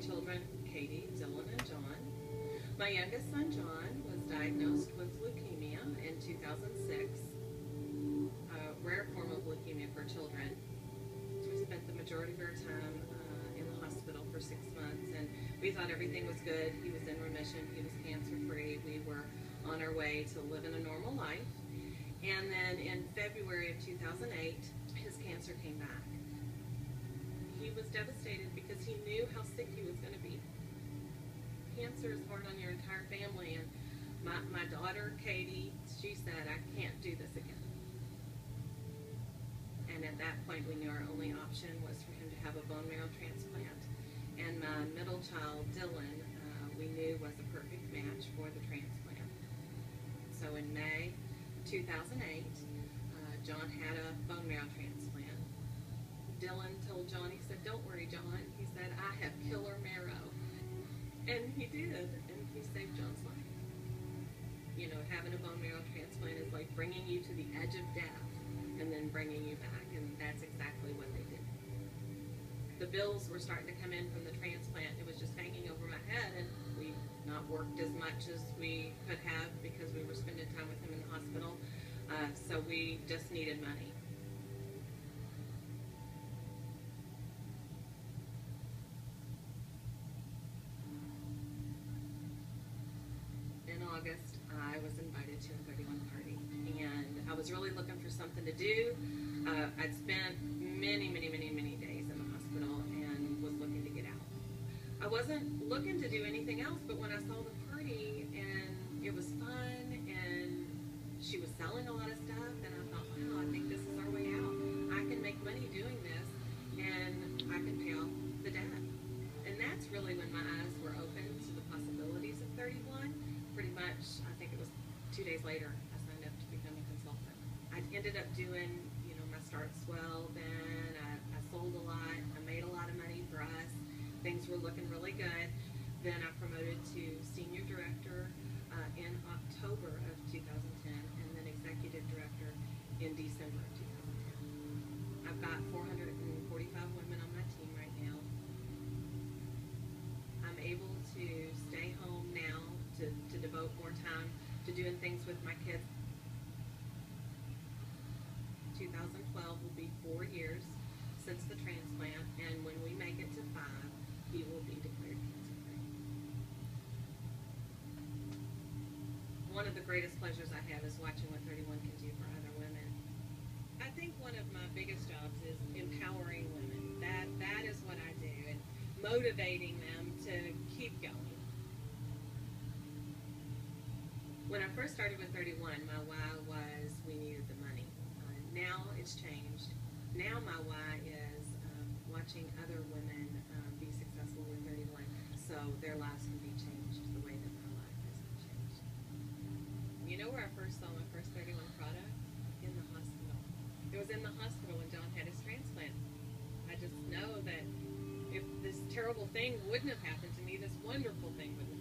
children, Katie, Dylan, and John. My youngest son, John, was diagnosed with leukemia in 2006, a rare form of leukemia for children. So we spent the majority of our time in the hospital for 6 months, and we thought everything was good. He was in remission. He was cancer-free. We were on our way to living a normal life. And then in February of 2008, his cancer came back. He was devastated because he knew how sick he was going to be. Cancer is hard on your entire family, and my daughter, Katie, she said, I can't do this again. And at that point, we knew our only option was for him to have a bone marrow transplant. And my middle child, Dylan, we knew was a perfect match for the transplant. So in May 2008, John had a bone marrow transplant. Dylan told John, he said, don't worry, John. He said, I have killer marrow. And he did, and he saved John's life. You know, having a bone marrow transplant is like bringing you to the edge of death and then bringing you back, and that's exactly what they did. The bills were starting to come in from the transplant. It was just hanging over my head, and we not worked as much as we could have because we were spending time with him in the hospital. So we just needed money. In August, I was invited to a 31 party, and I was really looking for something to do. I'd spent many days in the hospital and was looking to get out. I wasn't looking to do anything else, but when I saw the party and it was fun and she was selling a lot of stuff, and I thought, wow, I think this is our way out. I can make money doing this, and I can pay off the debt. And that's really when my eyes were open to the possibilities of 31. Pretty much, I think it was 2 days later, I signed up to become a consultant. I ended up doing, my start swell then. I sold a lot. I made a lot of money for us. Things were looking really good. Then I promoted to senior director in October of 2010, and then executive director in December of 2010. I've got 445 women on my team right now. I'm able to stay home now to devote more time to doing things with my kids. 2012 will be 4 years since the transplant, and when we make it to 5, he will be declared cancer-free. One of the greatest pleasures I have is watching what 31 can do for other women. I think one of my biggest jobs is empowering women. That is what I do, and motivating them to keep going. When I first started with 31, my why was we needed the money. Now it's changed. Now my why is watching other women be successful with 31, so their lives can be changed the way that my life has been changed. You know where I first saw my first 31 product? In the hospital. It was in the hospital when John had his transplant. I just know that if this terrible thing wouldn't have happened to me, this wonderful thing would have